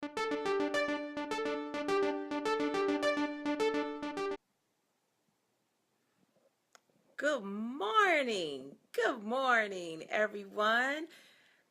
Good morning. Good morning, everyone.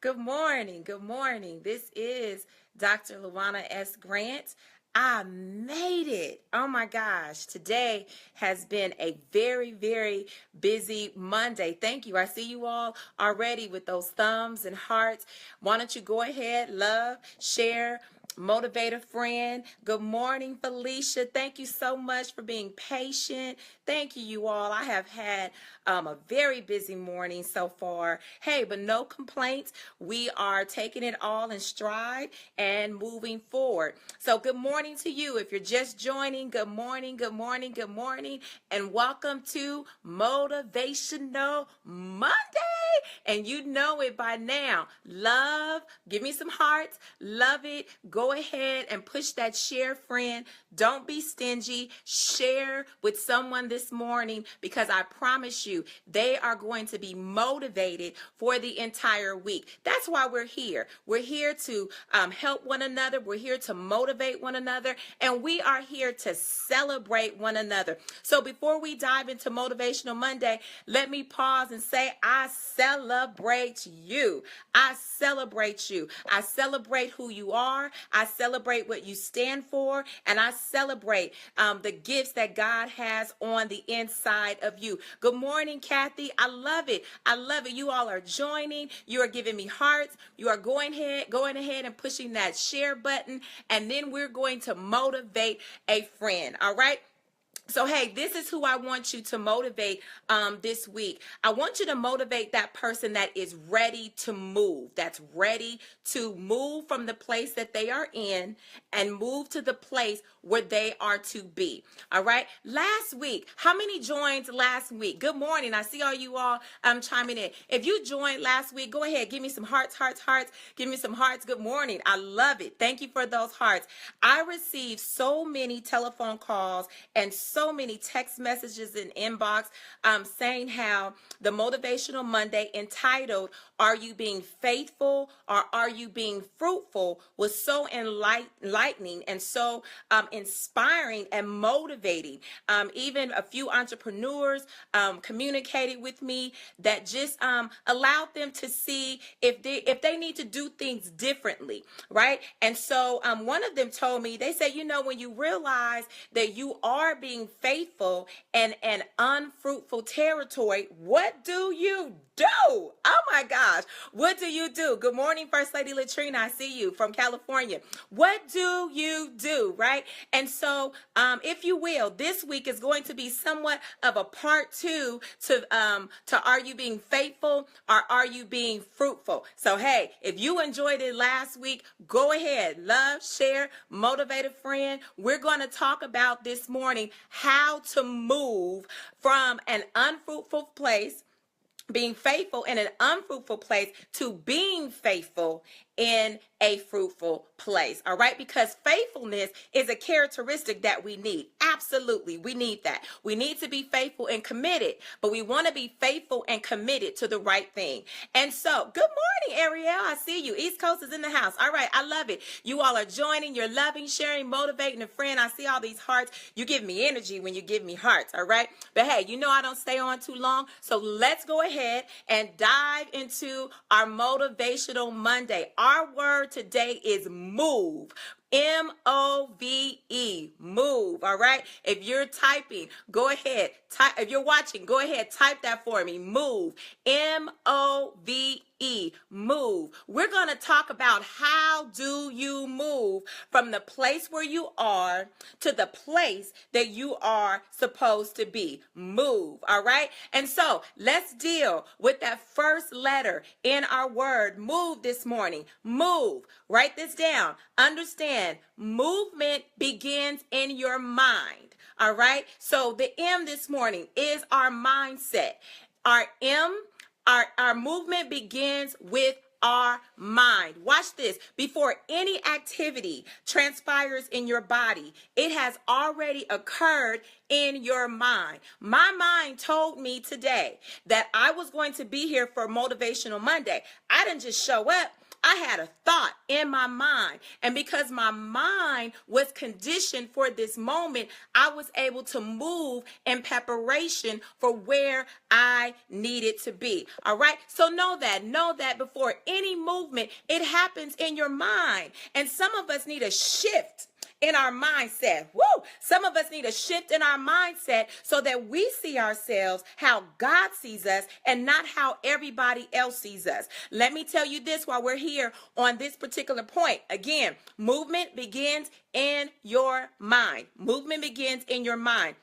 Good morning. Good morning. This is Dr. Lawanne S. Grant. I made it. Oh my gosh. Today has been a very, very busy Monday. Thank you. I see you all already with those thumbs and hearts. Why don't you go ahead, love, share, motivate a friend. Good morning, Felicia. Thank you so much for being patient. Thank you, you all. I have had a very busy morning so far. Hey, but no complaints. We are taking it all in stride and moving forward. So good morning to you. If you're just joining, good morning, good morning, good morning, and welcome to Motivational Monday. And you know it by now. Love, give me some hearts. Love it. Go ahead and push that share, friend. Don't be stingy. Share with someone this morning because I promise you, they are going to be motivated for the entire week. That's why we're here. We're here to help one another. We're here to motivate one another. And we are here to celebrate one another. So before we dive into Motivational Monday, let me pause and say, I celebrate you. I celebrate you. I celebrate who you are. I celebrate what you stand for. And I celebrate the gifts that God has on the inside of you. Good morning, Kathy. I love it. I love it. You all are joining. You are giving me hearts. You are going ahead and pushing that share button. And then we're going to motivate a friend. All right. So, hey, this is who I want you to motivate this week. I want you to motivate that person that is ready to move, that's ready to move from the place that they are in and move to the place where they are to be. All right. Last week, how many joined last week? Good morning. I see all you all chiming in. If you joined last week, go ahead. Give me some hearts, hearts, hearts. Give me some hearts. Good morning. I love it. Thank you for those hearts. I received so many telephone calls and so many text messages in inbox saying how the Motivational Monday entitled, Are You Being Faithful or Are You Being Fruitful, was so enlightening and so inspiring and motivating. Even a few entrepreneurs communicated with me that just allowed them to see if they need to do things differently, right? And so one of them told me, they said, when you realize that you are being faithful in an unfruitful territory, what do you do? Oh my gosh, what do you do? Good morning, First Lady Latrina. I see you from California. What do you do, right? And so, if you will, this week is going to be somewhat of a part two to are you being faithful or are you being fruitful? So, hey, if you enjoyed it last week, go ahead, love, share, motivate a friend. We're going to talk about this morning how to move from an unfruitful place, being faithful in an unfruitful place, to being faithful in a fruitful place. All right. Because faithfulness is a characteristic that we need. Absolutely. We need that. We need to be faithful and committed, but we want to be faithful and committed to the right thing. And so, good morning, Ariel. I see you. East Coast is in the house. All right. I love it. You all are joining. You're loving, sharing, motivating a friend. I see all these hearts. You give me energy when you give me hearts. All right. But hey, I don't stay on too long. So let's go ahead and dive into our Motivational Monday. Our word today is move. M-O-V-E, move. All right. If you're typing, go ahead. If you're watching, go ahead. Type that for me. Move. M-O-V-E, move. We're going to talk about how do you move from the place where you are to the place that you are supposed to be. Move. All right. And so let's deal with that first letter in our word move this morning. Move. Write this down. Understand, movement begins in your mind. All right. So the M this morning is our mindset. Our movement begins with our mind. Watch this. Before any activity transpires in your body, it has already occurred in your mind. My mind told me today that I was going to be here for Motivational Monday. I didn't just show up. I had a thought in my mind. And because my mind was conditioned for this moment, I was able to move in preparation for where I needed to be. All right. So know that before any movement, it happens in your mind. And some of us need a shift in our mindset. Woo! Some of us need a shift in our mindset so that we see ourselves how God sees us and not how everybody else sees us. Let me tell you this while we're here on this particular point. Again, movement begins in your mind. Movement begins in your mind.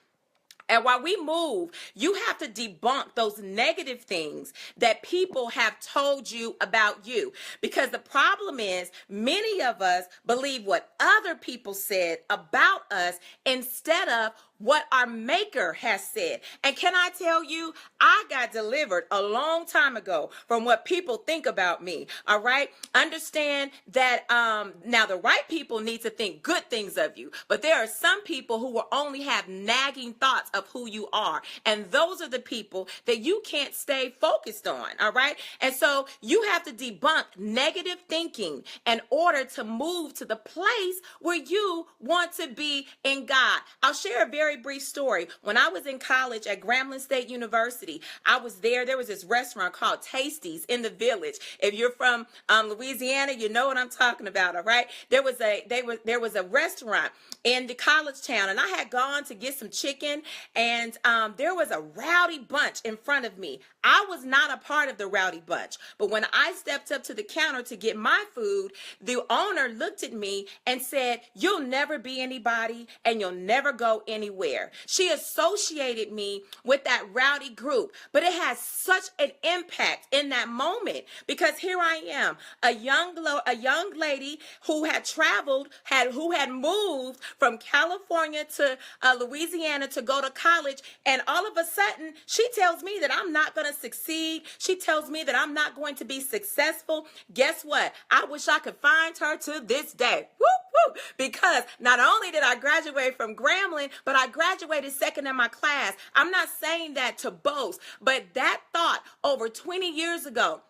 And while we move, you have to debunk those negative things that people have told you about you. Because the problem is, many of us believe what other people said about us instead of what our maker has said. And can I tell you, I got delivered a long time ago from what people think about me. All right. Understand that now the right people need to think good things of you. But there are some people who will only have nagging thoughts of who you are. And those are the people that you can't stay focused on. All right. And so you have to debunk negative thinking in order to move to the place where you want to be in God. I'll share a very brief story. When I was in college at Grambling State University, I was there. There was this restaurant called Tasty's in the Village. If you're from Louisiana, you know what I'm talking about. All right. There was a restaurant in the college town, and I had gone to get some chicken, and there was a rowdy bunch in front of me. I was not a part of the rowdy bunch, but when I stepped up to the counter to get my food, the owner looked at me and said, "You'll never be anybody and you'll never go anywhere." She associated me with that rowdy group, but it has such an impact in that moment because here I am, a young lady who had traveled, who had moved from California to Louisiana to go to college, and all of a sudden she tells me that I'm not going to succeed. She tells me that I'm not going to be successful. Guess what? I wish I could find her to this day. Woo, woo. Because not only did I graduate from Grambling, but I graduated second in my class. I'm not saying that to boast, but that thought over 20 years ago,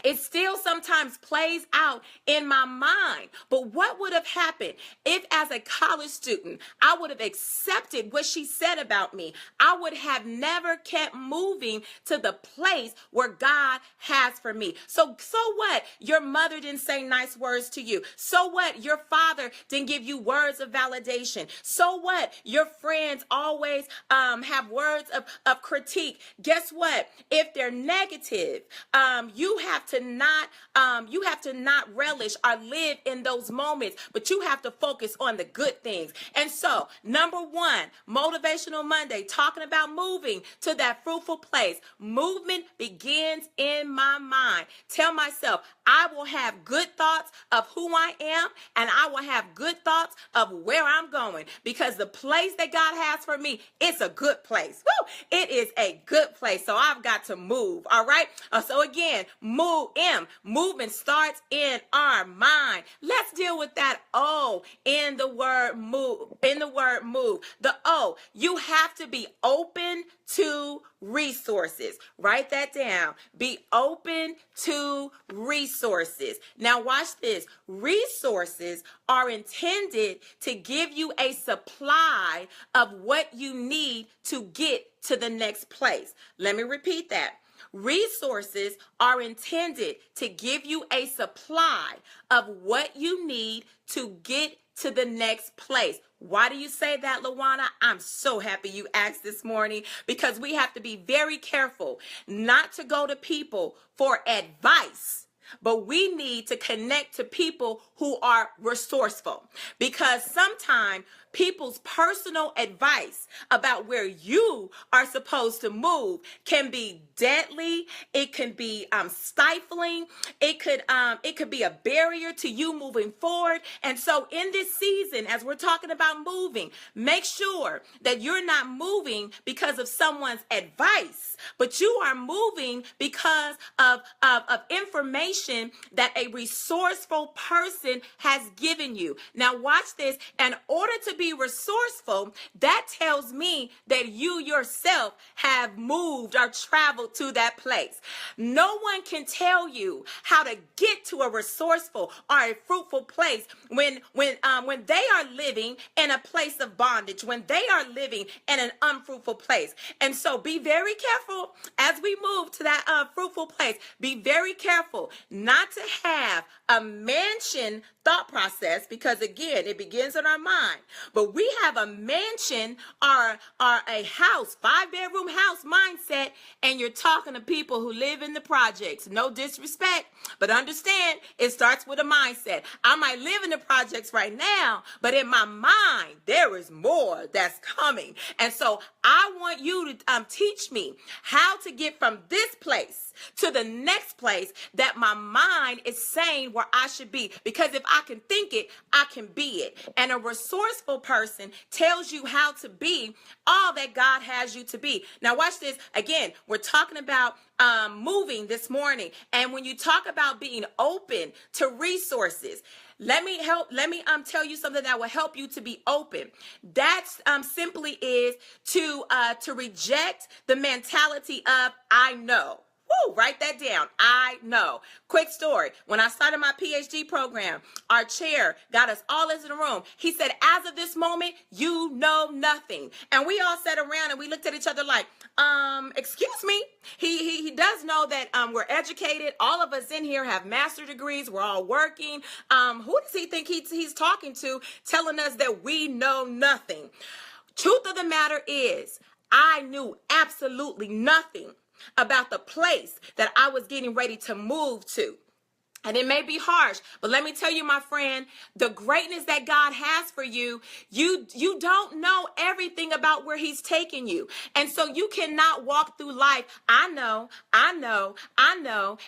it still sometimes plays out in my mind. But what would have happened if, as a college student, I would have accepted what she said about me? I would have never kept moving to the place where God has for me. So what? Your mother didn't say nice words to you. So what? Your father didn't give you words of validation. So what? Your friends always have words of critique. Guess what? If they're negative, you have to not relish or live in those moments, but you have to focus on the good things. And so, number one, Motivational Monday, talking about moving to that fruitful place. Movement begins in my mind. Tell myself, I will have good thoughts of who I am, and I will have good thoughts of where I'm going, because the place that God has for me, it's a good place. Woo! It is a good place. So I've got to move. All right. So again, movement starts in our mind. Let's deal with that O in the word move. The O, you have to be open to resources. Write that down. Be open to resources. Now watch this. Resources are intended to give you a supply of what you need to get to the next place. Let me repeat that. Resources are intended to give you a supply of what you need to get to the next place. Why do you say that, Lawanne? I'm so happy you asked this morning, because we have to be very careful not to go to people for advice, but we need to connect to people who are resourceful, because sometimes people's personal advice about where you are supposed to move can be deadly. It can be stifling. It could be a barrier to you moving forward. And so in this season, as we're talking about moving, make sure that you're not moving because of someone's advice, but you are moving because of information that a resourceful person has given you. Now watch this. In order to be resourceful, that tells me that you yourself have moved or traveled to that place. No one can tell you how to get to a resourceful or a fruitful place when they are living in a place of bondage, when they are living in an unfruitful place. And so be very careful as we move to that fruitful place. Be very careful not to have a mansion thought process, because again, it begins in our mind. But we have a mansion or a house, 5-bedroom house mindset, and you're talking to people who live in the projects. No disrespect, but understand it starts with a mindset. I might live in the projects right now, but in my mind, there is more that's coming. And so I want you to teach me how to get from this place to the next place that my mind is saying where I should be. Because if I can think it, I can be it. And a resourceful person tells you how to be all that God has you to be. Now watch this. Again, we're talking about moving this morning. And when you talk about being open to resources, let me tell you something that will help you to be open. That simply is to reject the mentality of I know. Woo, write that down. I know. Quick story. When I started my Ph.D. program, our chair got us all into the room. He said, as of this moment, you know nothing. And we all sat around and we looked at each other like, excuse me. He does know that we're educated. All of us in here have master's degrees. We're all working. Who does he think he's talking to, telling us that we know nothing? Truth of the matter is, I knew absolutely nothing about the place that I was getting ready to move to. And it may be harsh, but let me tell you, my friend, the greatness that God has for you, you don't know everything about where he's taking you. And so you cannot walk through life. I know.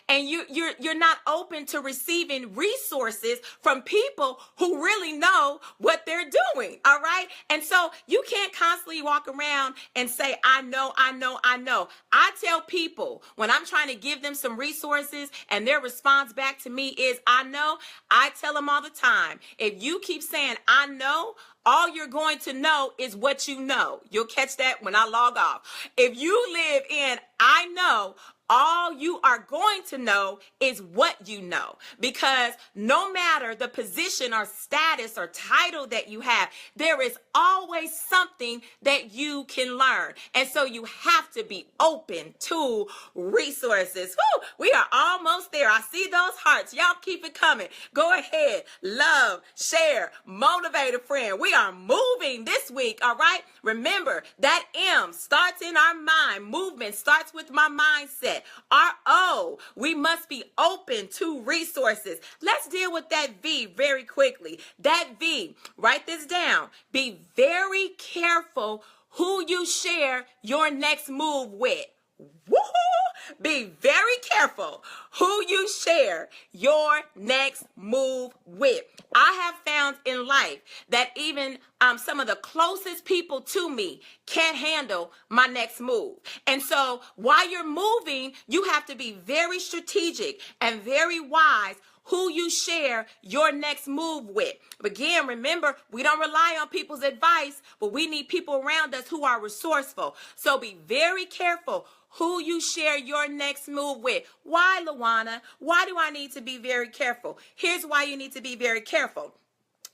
And you're not open to receiving resources from people who really know what they're doing. All right. And so you can't constantly walk around and say, I know. I tell people when I'm trying to give them some resources and their response back to me is I know, I tell them all the time, if you keep saying I know, all you're going to know is what you know. You'll catch that when I log off. If you live in I know, all you are going to know is what you know, because no matter the position or status or title that you have, there is always something that you can learn. And so you have to be open to resources. Woo, we are almost there. I see those hearts. Y'all keep it coming. Go ahead. Love, share, motivate a friend. We are moving this week. All right. Remember that M starts in our mind. Movement starts with my mindset. Our O, we must be open to resources. Let's deal with that V very quickly. That V, write this down. Be very careful who you share your next move with. Woo-hoo! Be very careful who you share your next move with. I have found in life that even some of the closest people to me can't handle my next move. And so while you're moving, you have to be very strategic and very wise who you share your next move with. Again, remember, we don't rely on people's advice, but we need people around us who are resourceful. So be very careful who you share your next move with. Why, Lawanne? Why do I need to be very careful? Here's why you need to be very careful.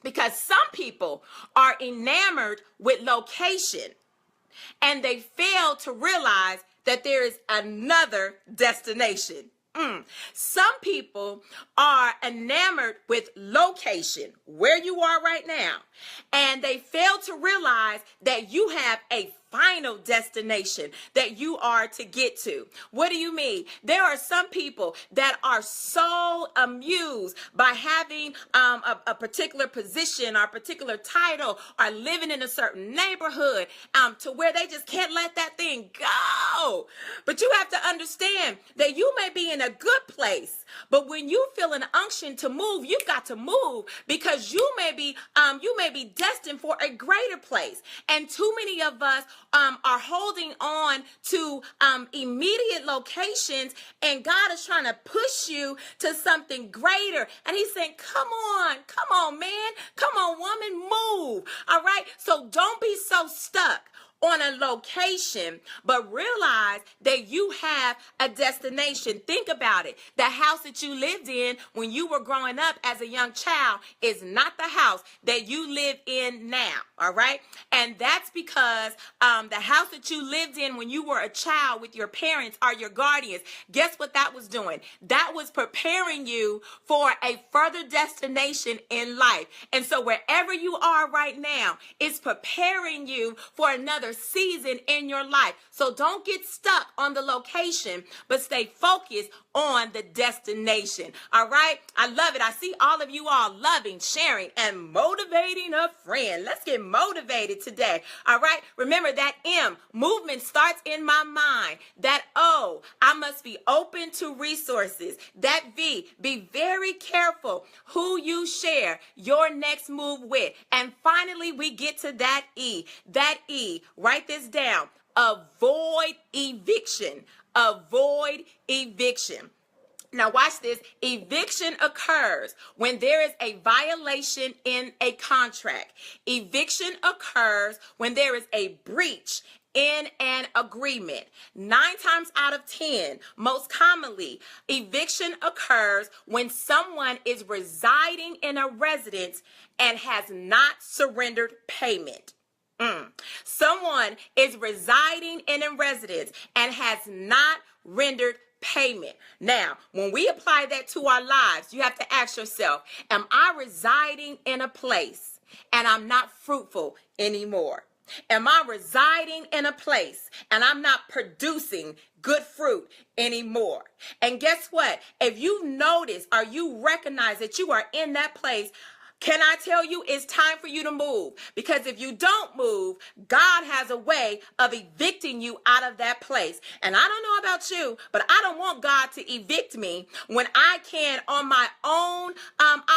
Because some people are enamored with location and they fail to realize that there is another destination. Some people are enamored with location, where you are right now, and they fail to realize that you have a final destination that you are to get to. What do you mean? There are some people that are so amused by having a particular position or a particular title or living in a certain neighborhood to where they just can't let that thing go. But you have to understand that you may be in a good place, but when you feel an unction to move, you've got to move, because you may be destined for a greater place. And too many of us are holding on to immediate locations, and God is trying to push you to something greater. And he's saying, come on, man. Come on, woman, move. All right. So don't be so stuck on a location, but realize that you have a destination. Think about it. The house that you lived in when you were growing up as a young child is not the house that you live in now. All right. And that's because the house that you lived in when you were a child with your parents or your guardians, guess what that was doing? That was preparing you for a further destination in life. And so wherever you are right now, it's preparing you for another season in your life. So don't get stuck on the location, but stay focused on the destination. All right. I love it. I see all of you all loving, sharing, and motivating a friend. Let's get motivated today. All right. Remember that M, movement starts in my mind. That O, I must be open to resources. That V, be very careful who you share your next move with. And finally, we get to that E. That E, write this down. Avoid eviction. Avoid eviction. Now watch this. Eviction occurs when there is a violation in a contract. Eviction occurs when there is a breach in an agreement. 9 times out of 10, most commonly, eviction occurs when someone is residing in a residence and has not surrendered payment. Someone is residing in a residence and has not rendered payment. Now, when we apply that to our lives, you have to ask yourself, am I residing in a place and I'm not fruitful anymore? Am I residing in a place and I'm not producing good fruit anymore? And guess what? If you notice or you recognize that you are in that place, can I tell you it's time for you to move? Because if you don't move, God has a way of evicting you out of that place. And I don't know about you, but I don't want God to evict me when I can, on my own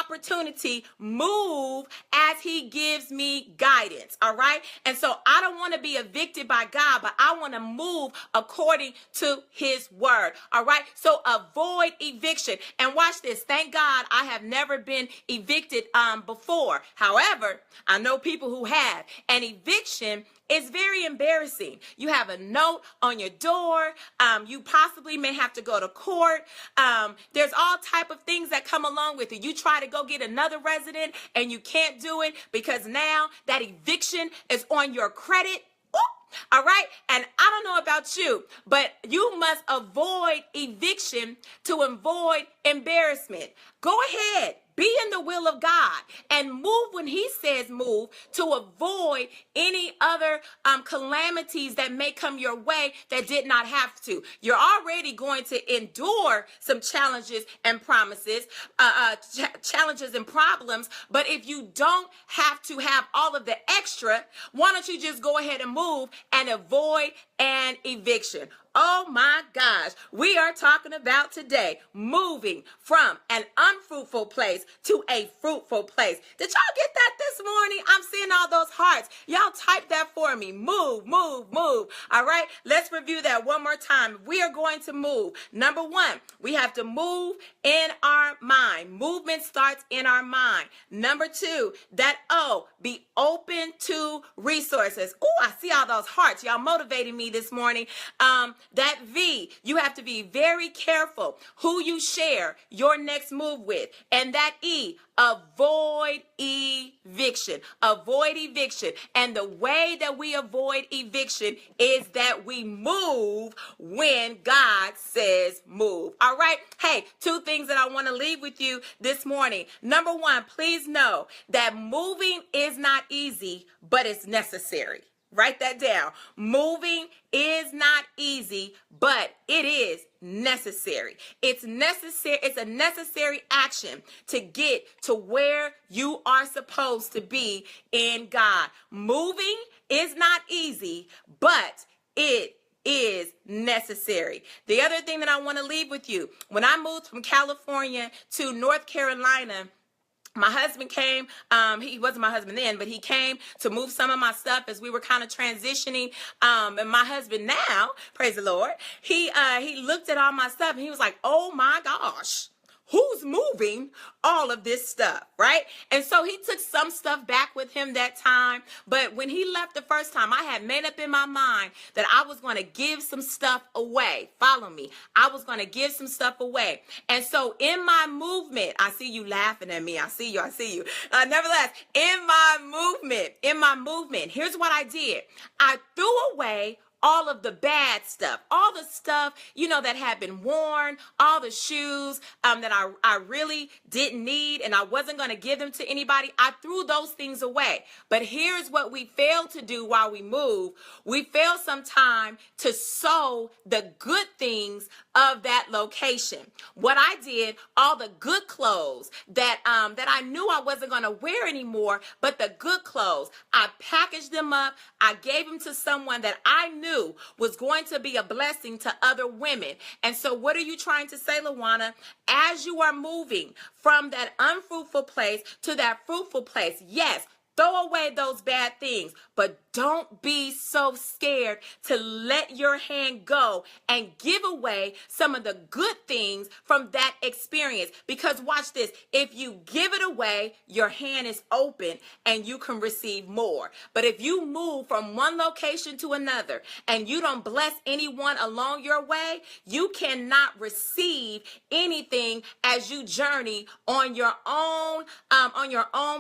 opportunity, move as he gives me guidance. All right. And so I don't want to be evicted by God, but I want to move according to his word. All right. So avoid eviction. And watch this. Thank God I have never been evicted before. However, I know people who have. An eviction is very embarrassing. You have a note on your door. You possibly may have to go to court. There's all type of things that come along with it. You try to go get another resident and you can't do it because now that eviction is on your credit. All right. And I don't know about you, but you must avoid eviction to avoid embarrassment. Go ahead. Be in the will of God and move when he says move to avoid any other calamities that may come your way that did not have to. You're already going to endure some challenges and challenges and problems. But if you don't have to have all of the extra, why don't you just go ahead and move and avoid an eviction? Oh my gosh, we are talking about today moving from an unfruitful place to a fruitful place. Did y'all get that this morning? I'm seeing all those hearts. Y'all type that for me. Move, move, move. All right, let's review that one more time. We are going to move. Number one, we have to move in our mind. Movement starts in our mind. Number two, that O, be open to resources. Oh, I see all those hearts. Y'all motivating me this morning. That V, you have to be very careful who you share your next move with. And that E, avoid eviction. Avoid eviction. And the way that we avoid eviction is that we move when God says move. All right. Hey, 2 things that I want to leave with you this morning. Number one, please know that moving is not easy, but it's necessary. Write that down. Moving is not easy, but it is necessary. It's necessary. It's a necessary action to get to where you are supposed to be in God. Moving is not easy, but it is necessary. The other thing that I want to leave with you, when I moved from California to North Carolina, my husband came. He wasn't my husband then, but he came to move some of my stuff as we were kind of transitioning. And my husband now, praise the Lord, he looked at all my stuff and he was like, "Oh my gosh, who's moving all of this stuff?" Right? And so he took some stuff back with him that time. But when he left the first time, I had made up in my mind that I was going to give some stuff away. Follow me. I was going to give some stuff away. And so in my movement, I see you laughing at me. I see you. Nevertheless, in my movement, here's what I did. I threw away all of the bad stuff, all the stuff, that had been worn, all the shoes that I really didn't need and I wasn't going to give them to anybody. I threw those things away. But here's what we fail to do while we move. We fail sometime to sow the good things of that location. What I did, all the good clothes that I knew I wasn't going to wear anymore, but the good clothes, I packaged them up. I gave them to someone that I knew was going to be a blessing to other women. And so what are you trying to say, Lawanne? As you are moving from that unfruitful place to that fruitful place, yes, throw away those bad things, but don't be so scared to let your hand go and give away some of the good things from that experience. Because watch this, if you give it away, your hand is open and you can receive more. But if you move from one location to another and you don't bless anyone along your way, you cannot receive anything as you journey on your own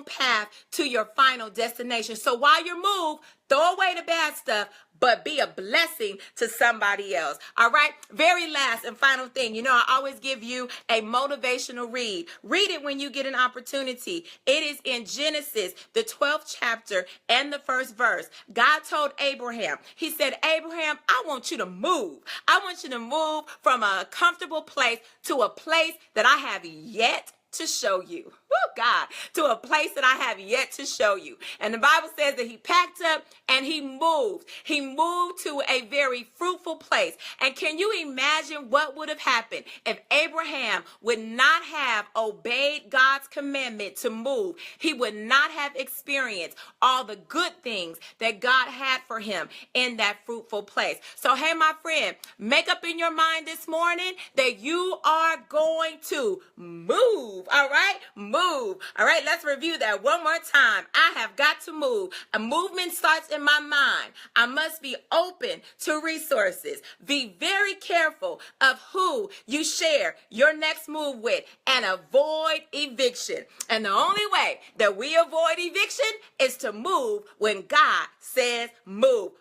path to your final destination. So while you move, throw away the bad stuff, but be a blessing to somebody else. All right. Very last and final thing. I always give you a motivational read. Read it when you get an opportunity. It is in Genesis, the 12th chapter and the first verse. God told Abraham, he said, "Abraham, I want you to move. I want you to move from a comfortable place to a place that I have yet to show you." Oh God, to a place that I have yet to show you. And the Bible says that he packed up and he moved. He moved to a very fruitful place. And can you imagine what would have happened if Abraham would not have obeyed God's commandment to move? He would not have experienced all the good things that God had for him in that fruitful place. So, hey, my friend, make up in your mind this morning that you are going to move. All right? Move. All right, let's review that one more time. I have got to move. A movement starts in my mind. I must be open to resources. Be very careful of who you share your next move with and avoid eviction. And the only way that we avoid eviction is to move when God says move.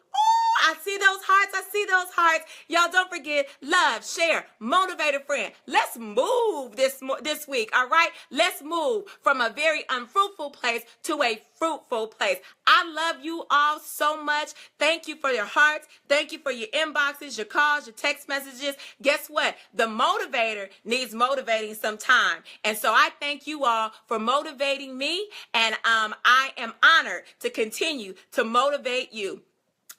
I see those hearts. I see those hearts. Y'all don't forget, love, share, motivate a friend. Let's move this week, all right? Let's move from a very unfruitful place to a fruitful place. I love you all so much. Thank you for your hearts. Thank you for your inboxes, your calls, your text messages. Guess what? The motivator needs motivating sometime. And so I thank you all for motivating me, and I am honored to continue to motivate you.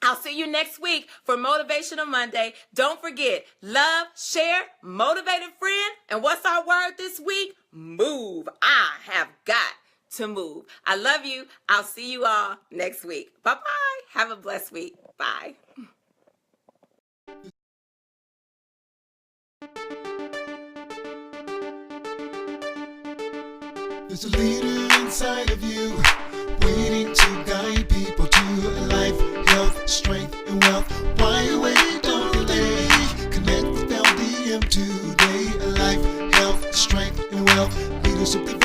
I'll see you next week for Motivational Monday. Don't forget, love, share, motivate a friend. And what's our word this week? Move. I have got to move. I love you. I'll see you all next week. Bye-bye. Have a blessed week. Bye. There's a leader inside of you, waiting to guide people to life, health, strength, and wealth. Why wait? Don't delay. Connect with LDM today. Life, health, strength, and wealth. Leaders of the